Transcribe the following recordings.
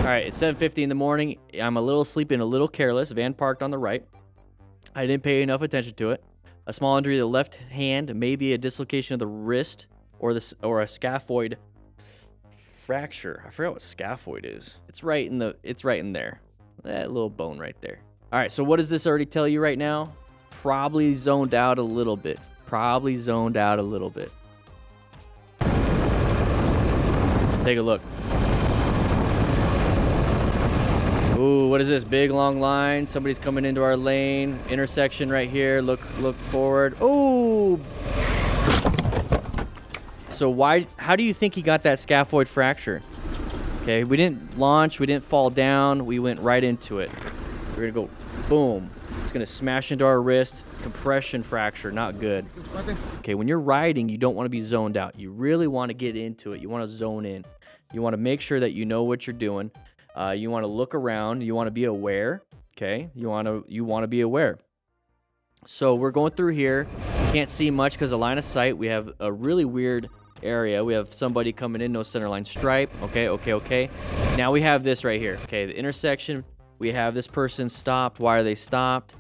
All right, it's 7:50 in the morning. I'm a little sleepy and a little careless. Van parked on the right. I didn't pay enough attention to it. A small injury to the left hand, maybe a dislocation of the wrist or a scaphoid fracture. I forgot what scaphoid is. It's right in there. That little bone right there. All right, so what does this already tell you right now? Probably zoned out a little bit. Let's take a look. Ooh, what is this? Big long line. Somebody's coming into our lane. Intersection right here. Look forward. Ooh. So how do you think he got that scaphoid fracture? Okay, we didn't launch, we didn't fall down, we went right into it. We're gonna go boom. It's gonna smash into our wrist. Compression fracture, not good. Okay, when you're riding, you don't want to be zoned out. You really want to get into it. You want to zone in. You want to make sure that you know what you're doing. You want to look around. You want to be aware. Okay, you want to be aware. So we're going through here. Can't see much because of line of sight. We have a really weird area. We have somebody coming in, no center line stripe. Okay. Now we have this right here. Okay, the intersection. We have this person stopped. Why are they stopped?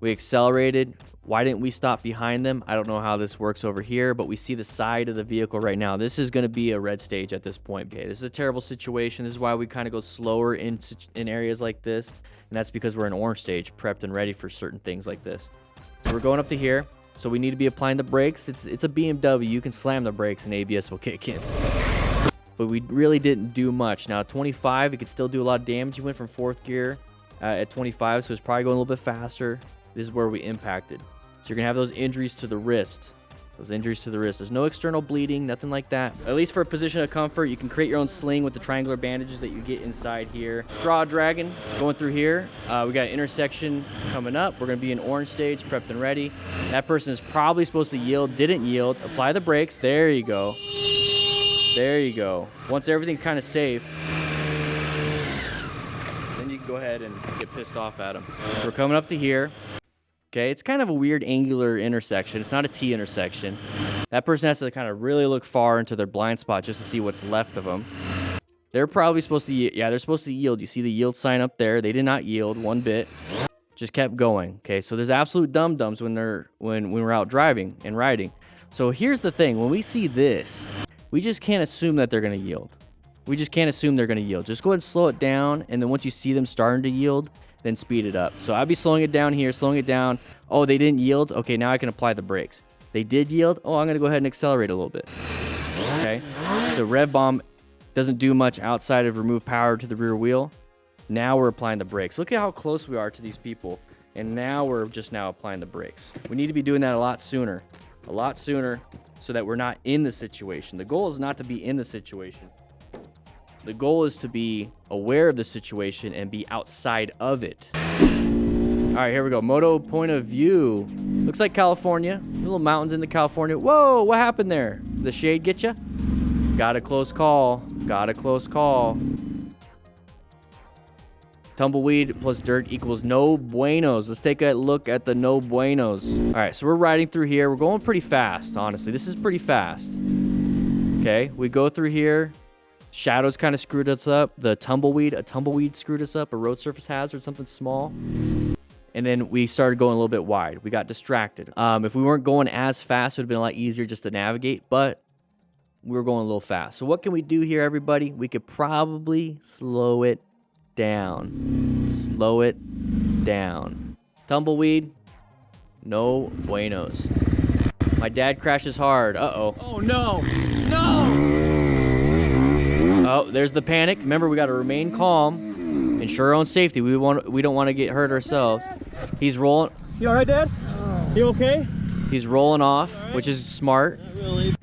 We accelerated. Why didn't we stop behind them? I don't know how this works over here, but we see the side of the vehicle right now. This is going to be a red stage at this point. Okay, this is a terrible situation. This is why we kind of go slower in areas like this, and that's because we're in orange stage, prepped and ready for certain things like this. So we're going up to here. So we need to be applying the brakes. It's a BMW. You can slam the brakes and ABS will kick in. But we really didn't do much. Now 25, it could still do a lot of damage. You went from 4th gear at 25, so it's probably going a little bit faster. This is where we impacted. So you're going to have those injuries to the wrist. There's no external bleeding, nothing like that. At least for a position of comfort, you can create your own sling with the triangular bandages that you get inside here. Straw dragon going through here. We got an intersection coming up. We're going to be in orange stage, prepped and ready. That person is probably supposed to yield, didn't yield. Apply the brakes. There you go. Once everything's kind of safe, then you can go ahead and get pissed off at them. So we're coming up to here. Okay, it's kind of a weird angular intersection. It's not a T intersection. That person has to kind of really look far into their blind spot just to see what's left of them. They're probably supposed to, they're supposed to yield. You see the yield sign up there. They did not yield one bit. Just kept going. Okay, so there's absolute dum-dums when we're out driving and riding. So here's the thing. When we see this, we just can't assume that they're going to yield. Just go ahead and slow it down, and then once you see them starting to yield, then speed it up. So I'd be slowing it down here, slowing it down. Oh, they didn't yield? Okay, now I can apply the brakes. They did yield? Oh, I'm going to go ahead and accelerate a little bit. Okay, so rev bomb doesn't do much outside of remove power to the rear wheel. Now we're applying the brakes. Look at how close we are to these people. And now we're just now applying the brakes. We need to be doing that a lot sooner, so that we're not in the situation. The goal is not to be in the situation. The goal is to be aware of the situation and be outside of it. All right, here we go. Moto point of view. Looks like California. Little mountains in the California. Whoa, what happened there? The shade get you? Got a close call. Tumbleweed plus dirt equals no buenos. Let's take a look at the no buenos. All right, so we're riding through here. We're going pretty fast, honestly. This is pretty fast. Okay, we go through here. Shadows kind of screwed us up. A tumbleweed screwed us up. A road surface hazard, something small. And then we started going a little bit wide. We got distracted. If we weren't going as fast, it would have been a lot easier just to navigate, but we were going a little fast. So what can we do here, everybody? We could probably slow it down. Tumbleweed, no buenos. My dad crashes hard. Uh-oh. Oh, no. Oh, there's the panic. Remember, we got to remain calm, ensure our own safety. We don't want to get hurt ourselves. He's rolling. You all right, Dad? You okay? He's rolling off, which is smart. Not really.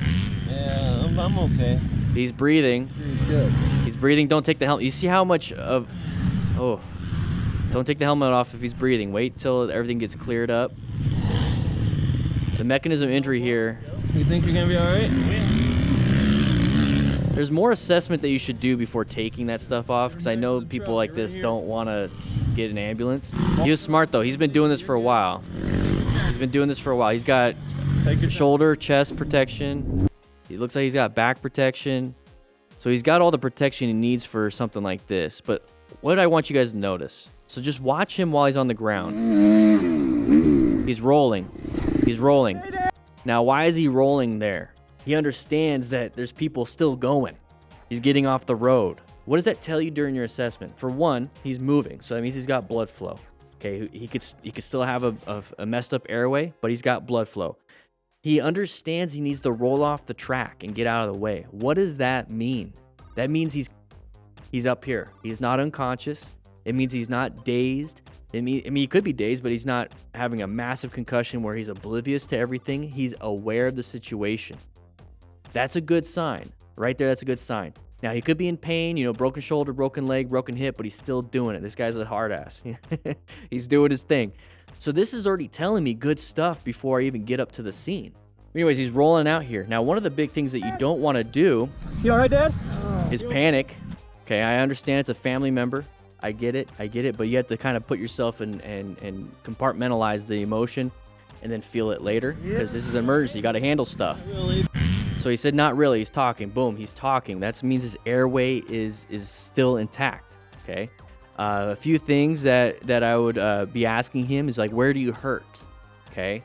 Yeah, I'm okay. He's breathing. Good. He's breathing. Don't take the helmet. You see how much of... Oh. Don't take the helmet off if he's breathing. Wait till everything gets cleared up. The mechanism injury here. You think you're going to be all right? There's more assessment that you should do before taking that stuff off, because I know people like this don't want to get an ambulance. He was smart, though. He's been doing this for a while. He's got shoulder, chest protection. It looks like he's got back protection. So he's got all the protection he needs for something like this. But what I want you guys to notice, so just watch him while he's on the ground. He's rolling. He's rolling. Now, why is he rolling there? He understands that there's people still going. He's getting off the road. What does that tell you during your assessment? For one, he's moving, so that means he's got blood flow. Okay, he could still have a messed up airway, but he's got blood flow. He understands he needs to roll off the track and get out of the way. What does that mean? That means he's up here. He's not unconscious. It means he's not dazed. I mean, he could be dazed, but he's not having a massive concussion where he's oblivious to everything. He's aware of the situation. That's a good sign. Right there, that's a good sign. Now, he could be in pain, you know, broken shoulder, broken leg, broken hip, but he's still doing it. This guy's a hard ass. He's doing his thing. So this is already telling me good stuff before I even get up to the scene. Anyways, he's rolling out here. Now, one of the big things that you don't want to do is panic. Okay, I understand it's a family member. I get it, but you have to kind of put yourself in and compartmentalize the emotion and then feel it later, because this is an emergency. You got to handle stuff. So he said, not really. He's talking. Boom, he's talking. That means his airway is still intact, okay? A few things that I would be asking him is like, where do you hurt, okay?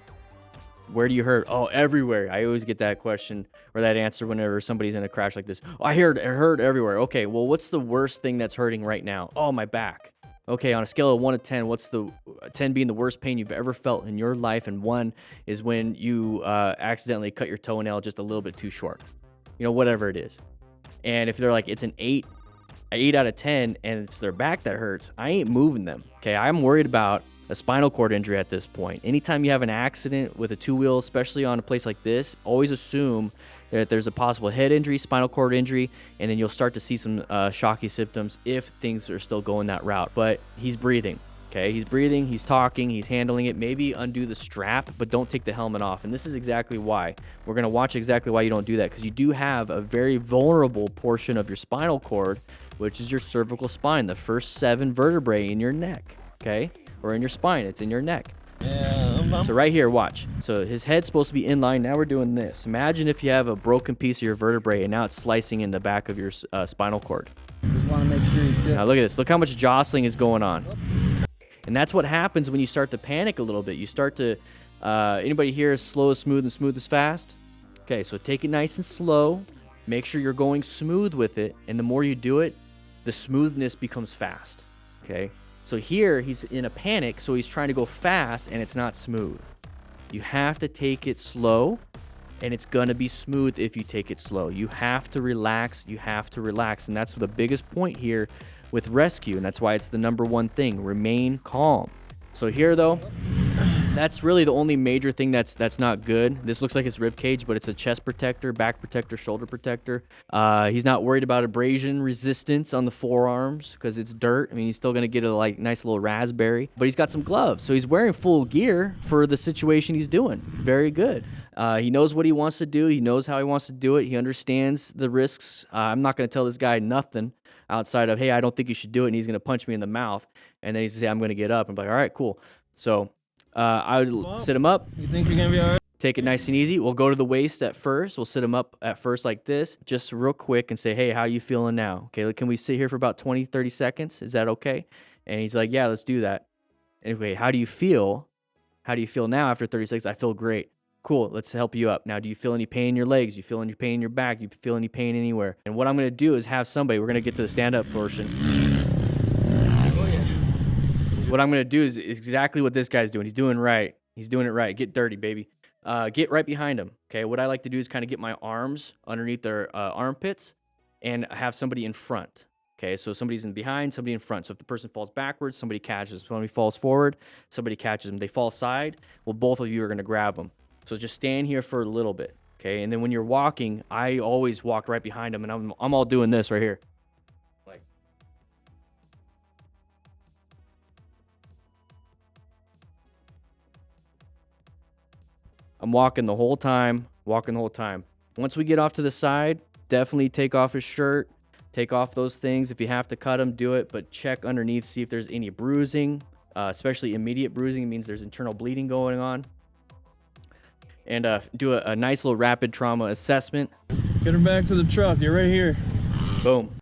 Where do you hurt? Oh, everywhere. I always get that question or that answer whenever somebody's in a crash like this. Oh, I hurt everywhere. Okay, well, what's the worst thing that's hurting right now? Oh, my back. Okay, on a scale of 1 to 10, what's the 10 being the worst pain you've ever felt in your life, and 1 is when you accidentally cut your toenail just a little bit too short. You know, whatever it is. And if they're like, it's an 8 out of 10, and it's their back that hurts, I ain't moving them. Okay, I'm worried about a spinal cord injury at this point. Anytime you have an accident with a two-wheel, especially on a place like this, always assume that there's a possible head injury, spinal cord injury, and then you'll start to see some shocky symptoms if things are still going that route. But he's breathing, okay? He's breathing, he's talking, he's handling it. Maybe undo the strap, but don't take the helmet off. And this is exactly why. We're going to watch exactly why you don't do that, because you do have a very vulnerable portion of your spinal cord, which is your cervical spine, the first 7 vertebrae in your neck, okay? Or in your spine, it's in your neck. Yeah, so right here, watch. So his head's supposed to be in line. Now we're doing this. Imagine if you have a broken piece of your vertebrae and now it's slicing in the back of your spinal cord. Just want to make sure he's good. Now look at this. Look how much jostling is going on. And that's what happens when you start to panic a little bit. You start to, anybody here is slow is smooth and smooth is fast? Okay, so take it nice and slow. Make sure you're going smooth with it. And the more you do it, the smoothness becomes fast, okay? So here, he's in a panic, so he's trying to go fast, and it's not smooth. You have to take it slow, and it's going to be smooth if you take it slow. You have to relax. You have to relax, and that's the biggest point here with rescue, and that's why it's the #1 thing. Remain calm. So here, though, that's really the only major thing that's not good. This looks like it's rib cage, but it's a chest protector, back protector, shoulder protector. He's not worried about abrasion resistance on the forearms because it's dirt. I mean, he's still going to get a nice little raspberry, but he's got some gloves. So he's wearing full gear for the situation he's doing. Very good. He knows what he wants to do. He knows how he wants to do it. He understands the risks. I'm not going to tell this guy nothing outside of, hey, I don't think you should do it, and he's going to punch me in the mouth. And then he's going to say, I'm going to get up. I'm like, all right, cool. So I would sit him up. You think you're going to be all right? Take it nice and easy. We'll go to the waist at first. We'll sit him up at first like this, just real quick, and say, hey, how you feeling now? Okay, can we sit here for about 20, 30 seconds? Is that okay? And he's like, yeah, let's do that. Anyway, how do you feel? How do you feel now after 30 seconds? I feel great. Cool, let's help you up. Now, do you feel any pain in your legs? You feel any pain in your back? You feel any pain anywhere? And what I'm going to do is have somebody, we're going to get to the stand-up portion. What I'm going to do is exactly what this guy's doing. He's doing right. He's doing it right. Get dirty, baby. Get right behind him. Okay, what I like to do is kind of get my arms underneath their armpits and have somebody in front. Okay, so somebody's in behind, somebody in front. So if the person falls backwards, somebody catches. If somebody falls forward, somebody catches them. They fall side, well, both of you are going to grab them. So just stand here for a little bit, okay? And then when you're walking, I always walk right behind them, and I'm all doing this right here. Like, I'm walking the whole time, Once we get off to the side, definitely take off his shirt, take off those things. If you have to cut them, do it, but check underneath, see if there's any bruising, especially immediate bruising. It means there's internal bleeding going on. And do a nice little rapid trauma assessment. Get her back to the truck. You're right here. Boom.